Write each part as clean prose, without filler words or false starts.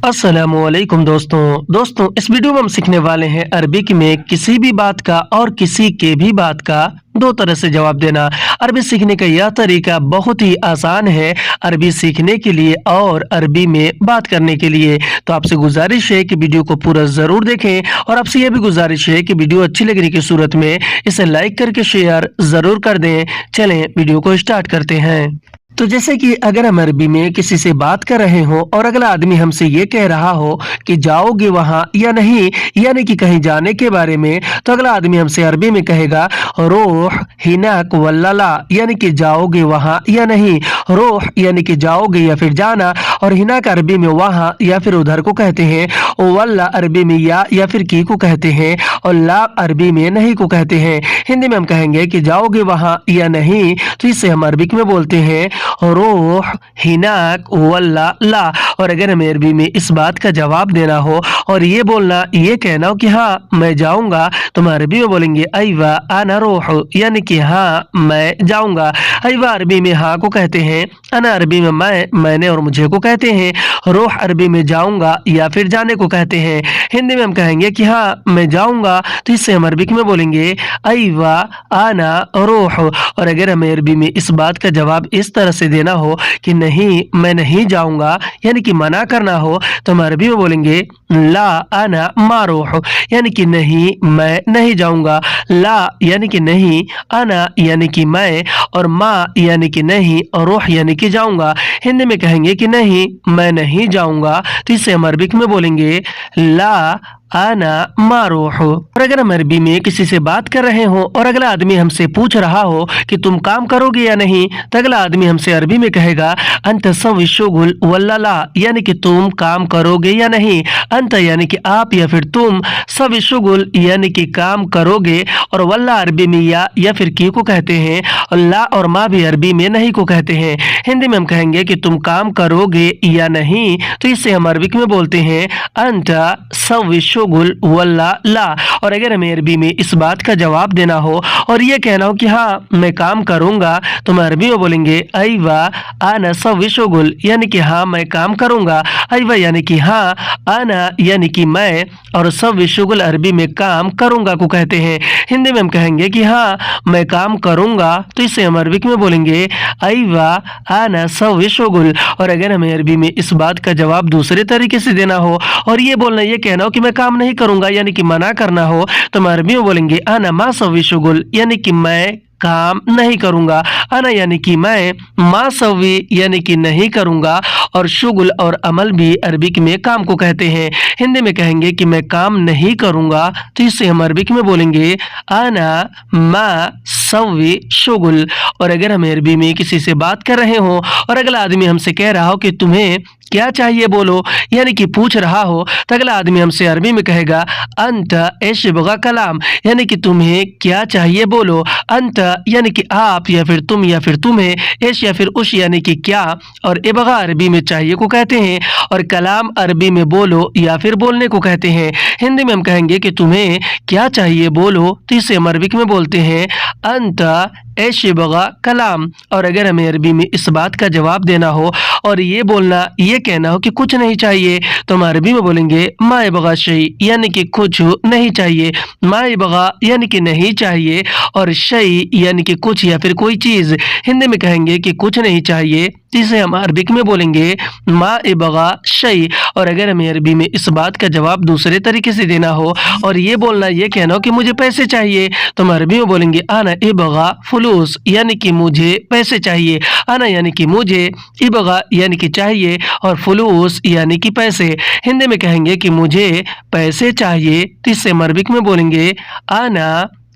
अस्सलामुअलैकुम दोस्तों इस वीडियो में हम सीखने वाले हैं अरबिक में किसी भी बात का और किसी के भी बात का दो तरह से जवाब देना। अरबी सीखने का यह तरीका बहुत ही आसान है अरबी सीखने के लिए और अरबी में बात करने के लिए। तो आपसे गुजारिश है कि वीडियो को पूरा ज़रूर देखें और आपसे यह भी गुजारिश है कि वीडियो अच्छी लगने की सूरत में इसे लाइक करके शेयर ज़रूर कर दें। चलें वीडियो को स्टार्ट करते हैं। तो जैसे कि अगर हम अरबी में किसी से बात कर रहे हो और अगला आदमी हमसे ये कह रहा हो कि जाओगे वहां या नहीं, यानी कि कहीं जाने के बारे में, तो अगला आदमी हमसे अरबी में कहेगा रोह हिनाक वल्ला, यानी कि जाओगे वहां या नहीं। रोह यानी कि जाओगे या फिर जाना, और हिनाक अरबी में वहां या फिर उधर को कहते हैं। वल्ला अरबी में या फिर की को कहते हैं, और ला अरबी में नहीं को कहते हैं। हिंदी में हम कहेंगे कि जाओगे वहां या नहीं, तो इसे हम अरबिक में बोलते हैं रोह हिनाक वल्ला ला। और अगर हमें अरबी में इस बात का जवाब देना हो और ये बोलना, ये कहना हो कि हाँ मैं जाऊंगा, तो हम अरबी में बोलेंगे अयवा अना रोह, यानी कि हाँ मैं जाऊंगा। अयवा अरबी में हाँ को कहते हैं, अना अरबी में मैंने और मुझे को कहते हैं, रोह अरबी में जाऊंगा या फिर जाने को कहते हैं। हिंदी में हम कहेंगे कि हाँ मैं जाऊंगा, तो इससे हम अरबिक में बोलेंगे अयवा आना रोह। और अगर हमें अरबी में इस बात का जवाब इस तरह से देना हो कि नहीं मैं नहीं जाऊंगा, यानी कि मना करना हो, तो हम अरबी में बोलेंगे ला आना मारूह, यानी कि नहीं मैं नहीं जाऊंगा। ला यानी कि नहीं, आना यानी कि मैं, और माँ यानी कि नहीं, और रूह यानी कि जाऊंगा। हिंदी में कहेंगे कि नहीं मैं नहीं जाऊंगा, तो इसे हम अरबिक में बोलेंगे ला आना मारूह। और अगर हम अरबी में किसी से बात कर रहे हो और अगला आदमी हमसे पूछ रहा हो कि तुम काम करोगे या नहीं, तो अगला आदमी हमसे अरबी में कहेगा अंत सविशुगुल वल्ला, यानी कि तुम काम करोगे या नहीं। अंत यानी कि आप या फिर तुम, सविशुगुल यानी कि काम करोगे, और वल्ला अरबी में या फिर की को कहते हैं, और ला और मा भी अरबी में नहीं को कहते हैं। हिंदी में हम कहेंगे कि तुम काम करोगे या नहीं, तो इसे हम अरबिक में बोलते हैं अंत सविशुगुल वल्ला ला। और अगर हमें अरबी में इस बात का जवाब देना हो और ये कहना हो कि हाँ मैं काम करूंगा, तो हम अरबी में बोलेंगे अयवा आना सविशुगुल, यानी कि हाँ मैं काम करूंगा। अयवा यानी कि हाँ, आना यानी कि मैं, और सविशुगुल अरबी में काम करूंगा को कहते हैं। हिंदी में हम कहेंगे कि हाँ मैं काम करूंगा, तो इसे हम अरबिक में बोलेंगे अयवा आना सविशुगुल। और अगर हमें अरबी में इस बात का जवाब दूसरे तरीके से देना हो और ये बोलना, ये कहना हो कि मैं काम नहीं करूंगा, यानी कि मना करना हो, तो हम अरबी में बोलेंगे अना मा सविशुगुल, यानी कि मैं काम नहीं करूंगा। अना यानी कि मैं, मा सवी यानी कि नहीं करूंगा, और शुगुल और अमल भी अरबिक में काम को कहते हैं। हिंदी में कहेंगे कि मैं काम नहीं करूंगा, तो इससे हम अरबिक में बोलेंगे अना मा सवी शुगुल। और अगर हम अरबी में किसी से बात कर रहे हो और अगला आदमी हमसे कह रहा हो कि तुम्हें क्या चाहिए बोलो, यानी कि पूछ रहा हो, तो अगला आदमी हमसे अरबी में कहेगा अंत एशबगा कलाम, यानी कि तुम्हें क्या चाहिए बोलो। अंत यानी कि आप या फिर तुम या फिर तुम्हें, एश या फिर उश यानी कि क्या, और इबगा अरबी में चाहिए को कहते हैं, और कलाम अरबी में बोलो या फिर बोलने को कहते हैं। हिंदी में हम कहेंगे कि तुम्हें क्या चाहिए बोलो, तो इसे हम अरबिक में बोलते हैं अंत एशबगा कलाम। और अगर हमें अरबी में इस बात का जवाब देना हो और ये बोलना, ये कहना हो कि कुछ नहीं चाहिए, तो हम अरबी में बोलेंगे मा बगा शई, यानी कि कुछ नहीं चाहिए। मा बगा यानी कि नहीं चाहिए, और शई यानी कि कुछ या फिर कोई चीज़। हिंदी में कहेंगे कि कुछ नहीं चाहिए, इसे हम अरबिक में बोलेंगे मा बगा शई। और अगर हमें अरबी में इस बात का जवाब दूसरे तरीके से देना हो और ये बोलना, ये कहना हो कि मुझे पैसे चाहिए, तो हम अरबी में बोलेंगे आना इबगा फुलूस, यानी कि मुझे पैसे चाहिए। आना यानी कि मुझे, इबगा यानी कि चाहिए, और फुलूस यानी कि पैसे। हिंदी में कहेंगे कि मुझे पैसे चाहिए, तो इससे हम अरबिक में बोलेंगे आना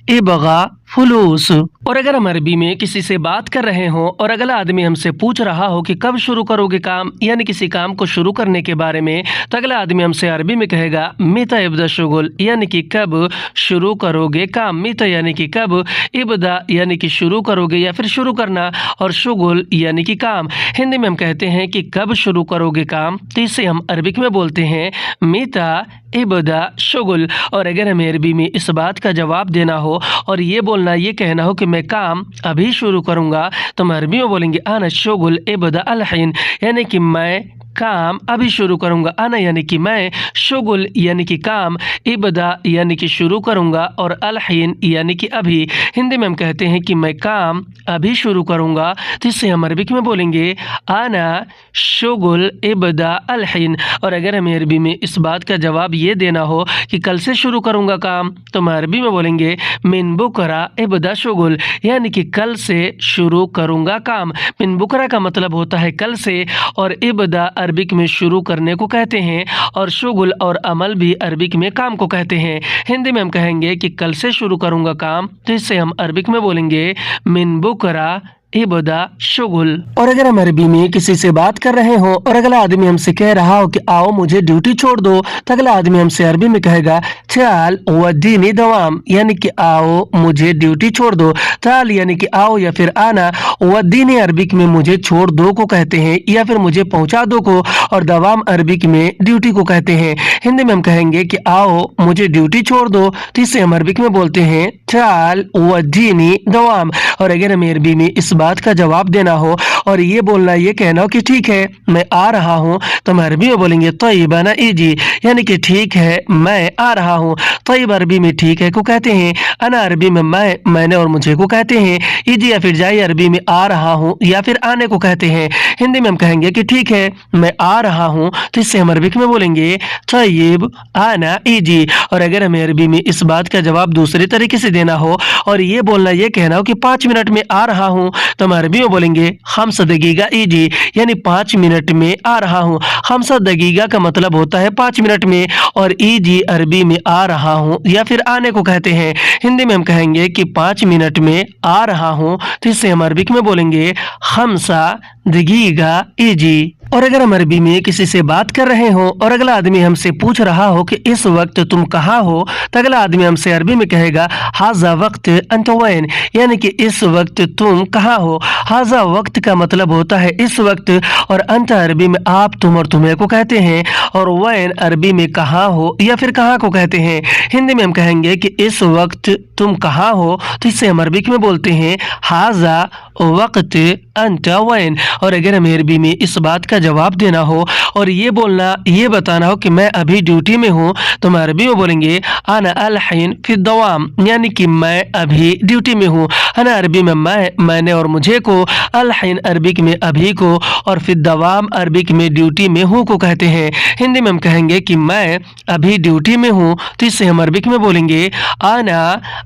इबगा फुलूस। और अगर हम अरबी में किसी से बात कर रहे हो और अगला आदमी हमसे पूछ रहा हो कि कब शुरू करोगे काम, यानी किसी काम को शुरू करने के बारे में, तो अगला आदमी हमसे अरबी में कहेगा मिता इब्दा शुगुल, यानी कि कब शुरू करोगे काम। मिता यानी कि कब, इब्दा यानी कि शुरू करोगे या फिर शुरू करना, और शुगुल यानी कि काम। हिंदी में हम कहते हैं कि कब शुरू करोगे काम, तो इसे हम अरबिक में बोलते हैं मिता इब्दा शुगुल। और अगर हमें अरबी में इस बात का जवाब देना हो और ये बोलना, ये कहना हो कि मैं काम अभी शुरू करूंगा, तो हम अरबी में बोलेंगे आना शुगुल इब्दा अल-हिन, यानी कि मैं काम अभी शुरू करूंगा। आना यानी कि मैं, शुगुल यानी कि काम, इब्दा यानी कि शुरू करूंगा और अलहीन यानी कि अभी। हिंदी में हम कहते हैं कि मैं काम अभी शुरू करूंगा, तो इससे हम अरबिक में बोलेंगे आना शुगुल इब्दा अलहीन। और अगर हमें अरबी में इस बात का जवाब ये देना हो कि कल से शुरू करूंगा काम, तो हम अरबी में बोलेंगे मिन बुकरा इब्दा शुगुल, यानी कि कल से शुरू करूंगा काम। मिन बुकरा का मतलब होता है कल से, और इब्दा अरबिक में शुरू करने को कहते हैं, और शुगुल और अमल भी अरबिक में काम को कहते हैं। हिंदी में हम कहेंगे कि कल से शुरू करूंगा काम, तो इससे हम अरबिक में बोलेंगे मिन बुकरा इब्दा शुगुल। और अगर हम अरबी में किसी से बात कर रहे हो और अगला आदमी हमसे कह रहा हो कि आओ मुझे ड्यूटी छोड़ दो, तो अगला आदमी हमसे अरबी में कहेगा चाल वदीनी दवाम, यानी कि आओ मुझे ड्यूटी छोड़ दो। चाल यानी कि आओ या फिर आना, वदीनी अरबिक में मुझे छोड़ दो को कहते हैं या फिर मुझे पहुंचा दो को, और दवाम अरबिक में ड्यूटी को कहते हैं। हिंदी में हम कहेंगे कि आओ मुझे ड्यूटी छोड़ दो, तो इससे हम अरबिक में बोलते हैं चाल वदीनी दवाम। और अगर हमें अरबी में इस बात का जवाब देना हो और ये बोलना, ये कहना हो कि ठीक है मैं आ रहा हूँ, तो हम अरबी में बोलेंगे तय्यबाना इजी, यानी कि ठीक है मैं आ रहा हूँ। तय्यब अरबी में ठीक है को कहते हैं, अना अरबी में मैं, मैंने और मुझे को कहते हैं, इजी या फिर जाई अरबी में आ रहा हूँ या फिर आने को कहते हैं। हिंदी में हम कहेंगे कि ठीक है मैं आ रहा हूँ, तो इससे हम अरबिक में बोलेंगे तय्यब आना इजी। और अगर हमें अरबी में इस बात का जवाब दूसरे तरीके से देना हो और ये बोलना, ये कहना हो कि 5 मिनट में आ रहा हूँ, तो हम अरबी में बोलेंगे खम्स दगीगा इजी, यानी 5 मिनट में आ रहा हूँ। खम्स दगीगा का मतलब होता है 5 मिनट में, और इजी अरबी में आ रहा हूँ या फिर आने को कहते हैं। हिंदी में हम कहेंगे कि 5 मिनट में आ रहा हूँ, तो इससे हम अरबिक में बोलेंगे खम्सा दगीगा इजी। और अगर हम अरबी में किसी से बात कर रहे हो और अगला आदमी हमसे पूछ रहा हो कि इस वक्त तुम कहाँ हो, तो अगला आदमी हमसे अरबी में कहेगा हाजा वक्त अंत वैन, यानी कि इस वक्त तुम कहाँ हो। हाजा वक्त का मतलब होता है इस वक्त, और अंत अरबी में आप, तुम और तुम्हें को कहते हैं, और वैन अरबी में कहाँ हो या फिर कहाँ को कहते हैं। हिंदी में हम कहेंगे कि इस वक्त तुम कहाँ हो, तो इससे हम अरबी में बोलते हैं हाजा वक्त अंत वैन। और अगर हमें अरबी में इस बात का जवाब देना हो और ये बोलना, ये बताना हो कि मैं अभी ड्यूटी में हूँ, तो हम अरबी में बोलेंगे आना अलहीन फिर दवाम, यानी कि मैं अभी ड्यूटी में हूँ। आना अरबी में मैं, मैंने और मुझे को, अलहीन अरबिक में अभी को, और फिर दवाम अरबिक में ड्यूटी में हूँ को कहते हैं। हिंदी में हम कहेंगे कि मैं अभी ड्यूटी में हूँ, तो इससे हम अरबिक में बोलेंगे आना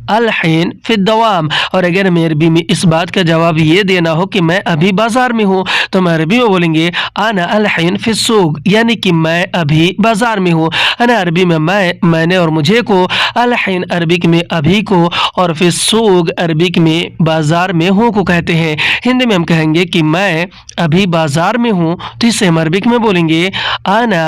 अलहीन फिर दवाम। और अगर हमें अरबी में इस बात का जवाब ये देना हो कि मैं अभी बाजार में हूँ, तो हम अरबी में बोलेंगे आना अलहीन फिर सूक, यानी कि मैं अभी बाजार में हूँ। आना अरबी में मैं, मैंने और मुझे को, अलहीन अरबिक में अभी को, और फिर सूक अरबिक में बाजार में हूँ को कहते हैं। हिंदी में हम कहेंगे कि मैं अभी बाजार में हूँ, तो इससे हम अरबिक में बोलेंगे आना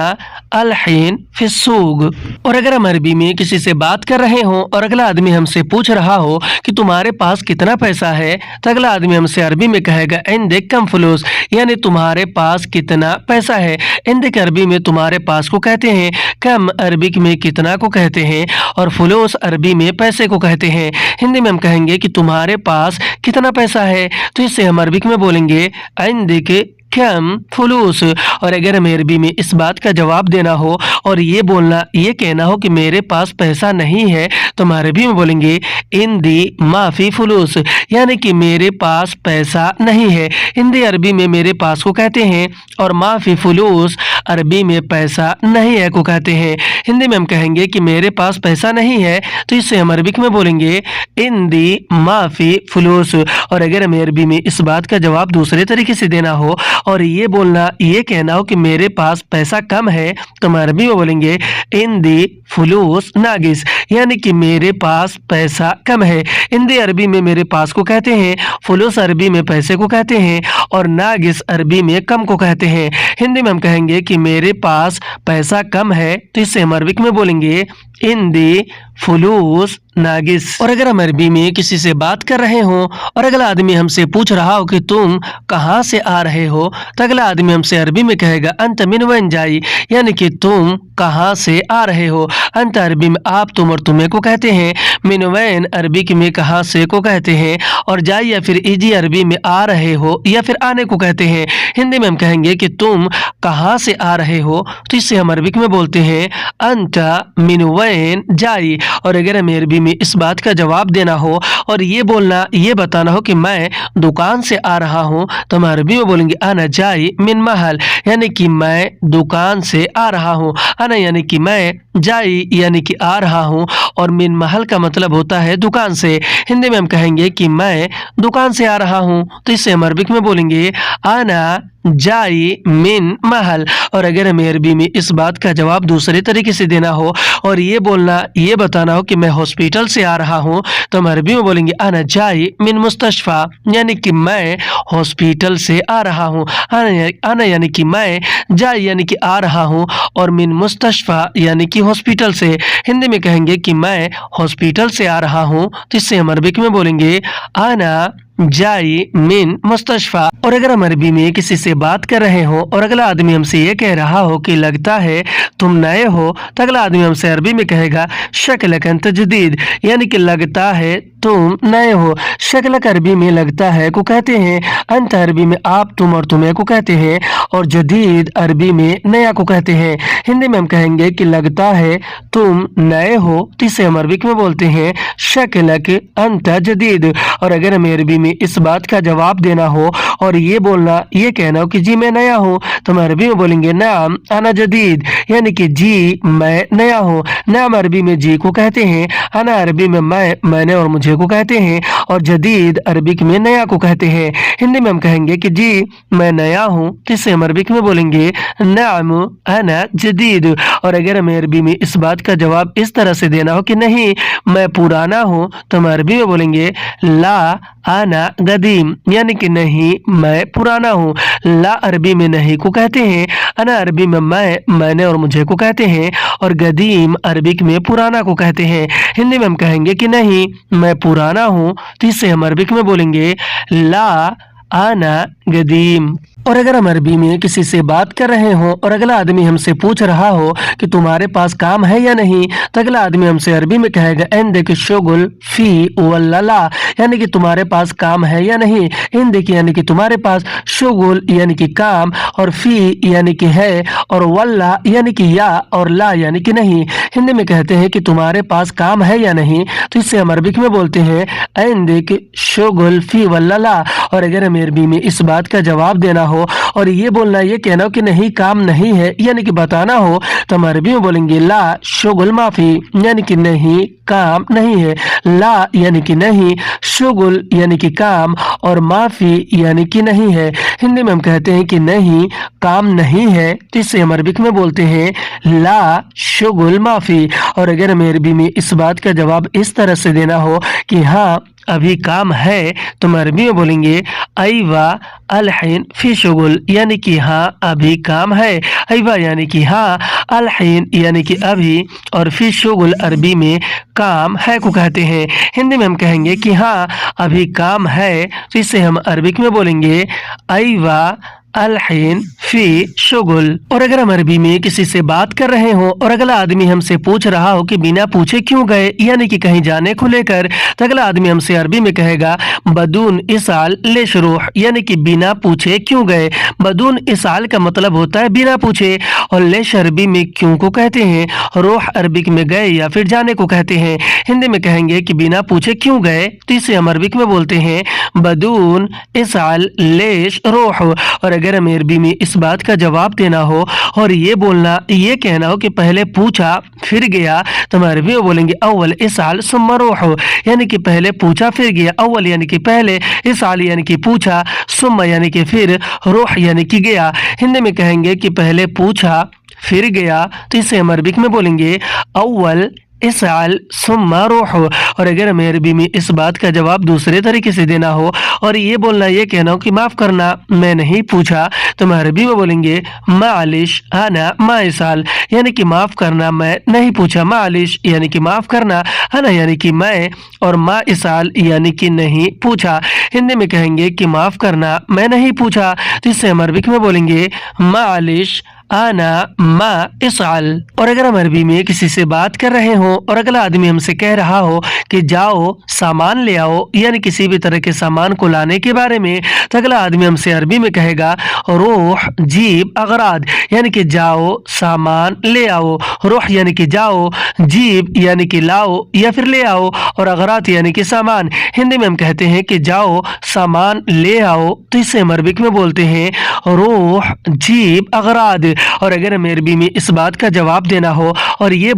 अलहीन फिर सूक। और अगर हम अरबी में किसी से बात कर रहे हो और अगला आदमी हमसे पूछ रहा हो कि तुम्हारे पास कितना पैसा है, तो अगला आदमी हमसे अरबी में कहेगा इंदक कम फुलूस, यानी तुम्हारे पास कितना पैसा है। इंदक अरबी में तुम्हारे पास को कहते हैं, कम अरबिक में कितना को कहते हैं, और फुलूस अरबी में पैसे को कहते हैं। हिंदी में हम कहेंगे कि तुम्हारे पास कितना पैसा है, तो इससे हम अरबिक में बोलेंगे इंदक कम फुलूस। और अगर हमें अरबी में इस बात का जवाब देना हो और ये बोलना, ये कहना हो कि मेरे पास पैसा नहीं है, तो हम अरबी में बोलेंगे इंदी माफी फुलूस, यानी कि मेरे पास पैसा नहीं है। इंदी अरबी में मेरे पास को कहते हैं, और माफी फुलूस अरबी में पैसा नहीं है को कहते हैं। हिंदी में हम कहेंगे कि मेरे पास पैसा नहीं है, तो इससे हम अरबिक में बोलेंगे इंदी माफी फुलूस। और अगर हमें अरबी में इस बात का जवाब दूसरे तरीके से देना हो और ये बोलना, ये कहना हो कि मेरे पास पैसा कम है, तो हम अरबी में बोलेंगे इंदी फुलूस नागिस, यानी कि मेरे पास पैसा कम है। इंदी अरबी में मेरे पास को कहते हैं, फुलूस अरबी में पैसे को कहते हैं, और नागिस अरबी में कम को कहते हैं। हिंदी में हम कहेंगे कि मेरे पास पैसा कम है, तो इससे हम अरबिक में बोलेंगे इंदी फुलूस नागिस। और अगर हम अरबी में किसी से बात कर रहे हो और अगला आदमी हमसे पूछ रहा हो कि तुम कहाँ से आ रहे हो, तो अगला आदमी हमसे अरबी में कहेगा अंत मिन वैन जाई, यानी कि तुम कहाँ से आ रहे हो। अंत अरबी में आप, तुम और तुम्हें को कहते हैं। मिन वैन अरबी में कहाँ से को कहते हैं। और जाई या फिर इजी अरबी में आ रहे हो या फिर आने को कहते हैं। हिंदी में हम कहेंगे कि तुम कहाँ से आ रहे हो, तो इससे हम अरबिक में बोलते हैं अंता मिन वैन जाई। और अगर हमें अरबी में इस बात का जवाब देना हो और ये बोलना, ये बताना हो कि मैं दुकान से आ रहा हूँ, तो हम अरबी में बोलेंगे अना जाई मिन महल, यानी कि मैं दुकान से आ रहा हूँ। अना यानी कि मैं, जाई यानी कि आ रहा हूँ, और मिन महल का मतलब होता है दुकान से। हिंदी में हम कहेंगे कि मैं दुकान से आ रहा हूँ, तो इससे हम अरबिक में बोलेंगे आना जाई मिन महल। और अगर हमें अरबी में इस बात का जवाब दूसरे तरीके से देना हो और ये बोलना, ये बताना हो कि मैं हॉस्पिटल से आ रहा हूँ, तो हम अरबी में बोलेंगे आना जाई मिन मुस्तशफा, यानी कि मैं हॉस्पिटल से आ रहा हूँ। आना यानी कि मैं, जाई यानी कि आ रहा हूँ, और मिन मुस्तशफा यानी कि हॉस्पिटल से। हिंदी में कहेंगे कि मैं हॉस्पिटल से आ रहा हूँ, तो इससे हम अरबिक में बोलेंगे आना जाई मिन मुस्तशफा। और अगर हम अरबी में किसी से बात कर रहे हो और अगला आदमी हमसे ये कह रहा हो कि लगता है तुम नए हो, तो अगला आदमी हमसे अरबी में कहेगा शक्लकन तजदीद, यानी कि लगता है तुम नए हो। शक्लक अरबी में लगता है को कहते हैं। अंत अरबी में आप, तुम और तुम्हें को कहते हैं। और जदीद अरबी में नया को कहते हैं। हिंदी में हम कहेंगे कि लगता है तुम नए हो, तो इसे हम अरबिक में बोलते हैं शक्लक अंत जदीद। और अगर हमें अरबी में इस बात का जवाब देना हो और ये बोलना, ये कहना हो कि जी मैं नया हूँ, तो हम अरबी में बोलेंगे नाम अना जदीद, यानी कि जी मैं नया हूँ। नाम अरबी में जी को कहते हैं। अना अरबी में मैं, मैंने और मुझे को कहते हैं। और जदीद अरबिक में नया को कहते हैं। हिंदी में हम कहेंगे कि जी मैं नया हूँ, तो इसे हम अरबिक में बोलेंगे नाम अना जदीद। और अगर हमें अरबी में इस बात का जवाब इस तरह से देना हो कि नहीं मैं पुराना हूँ, तो हम अरबी में बोलेंगे ला आना गदीम, यानी कि नहीं मैं पुराना हूँ। ला अरबी में नहीं को कहते हैं। अना अरबी में मैं, मैंने और मुझे को कहते हैं। और गदीम अरबिक में पुराना को कहते हैं। हिंदी में हम कहेंगे कि नहीं मैं पुराना हूँ, तो इससे हम अरबिक में बोलेंगे ला आना गदीम। और अगर हम अरबी में किसी से बात कर रहे हो और अगला आदमी हमसे पूछ रहा हो कि तुम्हारे पास काम है या नहीं, तो अगला आदमी हमसे अरबी में कहेगा इंदक शुगुल फी वल्ला, यानी कि तुम्हारे पास काम है या नहीं। इंदक यानी कि तुम्हारे पास, शुगुल यानी कि काम, और फी यानी कि है, और वल्ला यानी कि या, और ला यानी कि नहीं। हिंदी में कहते हैं कि तुम्हारे पास काम है या नहीं, तो इससे हम अरबिक में बोलते हैं इंदक शुगुल फी वल्ला। और अगर हमें अरबी में इस बात का जवाब देना हो और ये बोलना, ये कहना हो कि नहीं काम नहीं है, यानी कि बताना हो, तो हम अरबी में बोलेंगे ला शुगुल माफी, यानी कि नहीं काम नहीं है। ला यानी कि नहीं, शुगुल यानी कि काम, और माफी यानी कि नहीं है। हिंदी में हम कहते हैं कि नहीं काम नहीं है, तो इससे हम अरबिक में बोलते हैं ला शुगुल माफी। और अगर हमें अरबी में इस बात का जवाब इस तरह से देना हो कि हाँ अभी काम है, तो हम अरबी में बोलेंगे अयवा अलहीन फी शुगुल, यानी कि हाँ अभी काम है। अयवा यानी कि हाँ, अलहीन यानी कि अभी, और फी शुगुल अरबी में काम है को कहते हैं। हिंदी में हम कहेंगे कि हाँ अभी काम है, तो इसे हम अरबिक में बोलेंगे अयवा अलहीन फी शुगुल। और अगर हम अरबी में किसी से बात कर रहे हो और अगला आदमी हमसे पूछ रहा हो कि बिना पूछे क्यों गए, यानी कि कहीं जाने को लेकर, तो अगला आदमी हमसे अरबी में कहेगा बदून इसाल लेश रूह, यानी कि बिना पूछे क्यों गए। बदून इसाल का मतलब होता है बिना पूछे, और लेश अरबी में क्यों को कहते हैं। रूह अरबिक में गए या फिर जाने को कहते हैं। हिंदी में कहेंगे कि बिना पूछे क्यों गए, तो इसे हम अरबिक में बोलते हैं बदून इसाल लेश रूह। और अगर हमें अरबी में इस बात का जवाब देना हो और ये बोलना, ये कहना हो कि पहले पूछा फिर गया, तो हम अरबी में बोलेंगे अव्वल इसाल सुम्मा रूह, यानी कि पहले पूछा फिर गया। अव्वल यानी कि पहले, इसाल यानी कि पूछा, सुम्मा यानी कि फिर, रूह यानी कि गया। हिंदी में कहेंगे कि पहले पूछा फिर गया, तो इसे हम अरबिक में बोलेंगे अव्वल इसाल सुम्मा रूह। और अगर हमें अरबी में इस बात का जवाब दूसरे तरीके से देना हो और ये बोलना, ये कहना हो कि माफ़ करना मैं नहीं पूछा, तो हम अरबी में बोलेंगे मालिश आना मा इसाल, यानी कि माफ़ करना मैं नहीं पूछा। मालिश यानी कि माफ़ करना, आना यानी कि मैं, और मा इसाल यानी कि नहीं पूछा। हिंदी में कहेंगे कि माफ़ करना मैं नहीं पूछा, तो इससे हम अरबिक में बोलेंगे मालिश आना मा इफ़अल। और अगर हम अरबी में किसी से बात कर रहे हों और अगला आदमी हमसे कह रहा हो कि जाओ सामान ले आओ, यानी किसी भी तरह के सामान को लाने के बारे में, तो अगला आदमी हमसे अरबी में कहेगा रूह जीब अगराद, यानी कि जाओ सामान ले आओ। रूह यानी कि जाओ, जीब यानी कि लाओ या फिर ले आओ, और अगरात यानी कि सामान। हिंदी में हम कहते हैं कि जाओ सामान ले आओ, तो इसे हम अरबिक में बोलते हैं रूह जीब अगराद। और अगर हमें अरबी में इस बात का जवाब देना हो और ये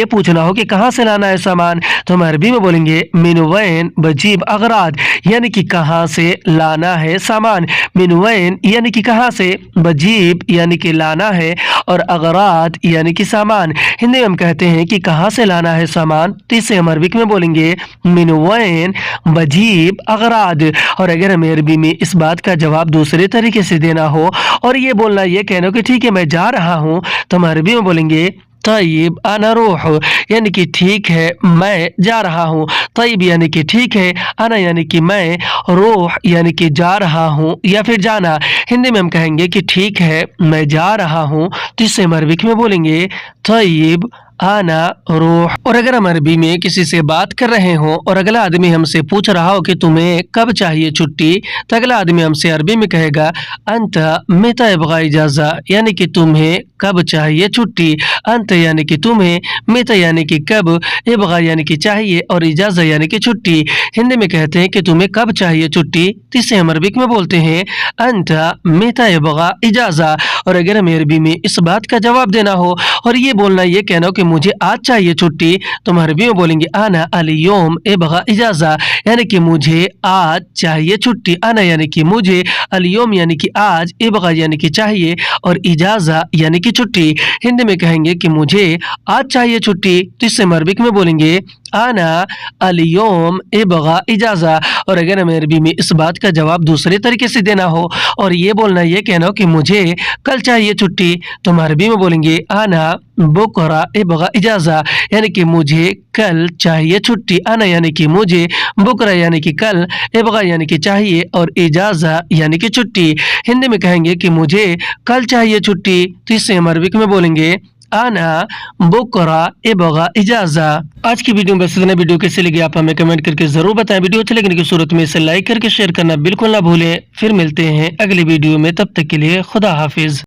पूछना हो कि कहाँ से लाना है सामान, तो हम अरबी में बोलेंगे मिन वैन बजीब अगराद, यानी कि कहाँ से लाना है सामान। मिन वैन यानी कि कहाँ से, बजीब यानी कि लाना है, और अगराद यानी कि सामान। हिंदी में हम कहते हैं कि कहाँ से लाना है सामान, तो इसे हम अरबिक में बोलेंगे मिन वैन बजीब अगराद। और अगर हमें अरबी में इस बात का जवाब दूसरे तरीके से देना हो और ये कहना हो कि ठीक है मैं जा रहा हूँ, तो हम अरबी में बोलेंगे तय्यब अना रूह, यानी कि ठीक है मैं जा रहा हूँ। तय्यब यानी कि ठीक है, अना यानी कि मैं, रूह यानी कि जा रहा हूँ या फिर जाना। हिंदी में हम कहेंगे कि ठीक है मैं जा रहा हूँ, तो इसे हम अरबिक में बोलेंगे तय्यब आना रूह। और अगर हम अरबी में किसी से बात कर रहे हों और अगला आदमी हमसे पूछ रहा हो कि तुम्हें कब चाहिए छुट्टी, तो अगला आदमी हमसे अरबी में कहेगा अंत मेता यबगा इजाज़ा, यानी कि तुम्हें कब चाहिए छुट्टी। अंत यानी कि तुम्हें, मेता यानी कि कब, यबगा यानी कि चाहिए, और इजाज़ा यानी कि छुट्टी। हिंदी में कहते हैं कि तुम्हें कब चाहिए छुट्टी, तो इसे हम अरबिक में बोलते हैं अंत मेता यबगा इजाज़ा। और अगर हमें अरबी में इस बात का जवाब देना हो और ये कहना हो कि मुझे आज चाहिए छुट्टी, तो हम अरबी में बोलेंगे आना अल-यौम एबगा इजाज़ा, यानी कि मुझे आज चाहिए छुट्टी। आना यानी कि मुझे, अल-यौम यानी कि आज, एबगा यानी कि चाहिए, और इजाज़ा यानी कि छुट्टी। हिंदी में कहेंगे कि मुझे आज चाहिए छुट्टी, तो इससे हम अरबिक में बोलेंगे आना अल-यौम एबगा इजाज़ा। और अगर हमें अरबी में इस बात का जवाब दूसरे तरीके से देना हो और ये कहना हो कि मुझे कल चाहिए छुट्टी, तो हम अरबी में बोलेंगे आना बुकरा एबगा इजाज़ा, यानी कि मुझे कल चाहिए छुट्टी। आना यानी कि मुझे, बुकरा यानी कि कल, एबगा यानी कि चाहिए, और इजाज़ा यानी कि छुट्टी। हिंदी में कहेंगे कि मुझे कल चाहिए छुट्टी, तो इससे हम अरबिक में बोलेंगे आना बुकरा एबगा इजाज़ा। आज की वीडियो में बस इतना। वीडियो कैसे लगी आप हमें कमेंट करके जरूर बताएं। वीडियो अच्छी लगने की सूरत में इसे लाइक करके शेयर करना बिल्कुल ना भूलें। फिर मिलते हैं अगली वीडियो में, तब तक के लिए खुदा हाफिज।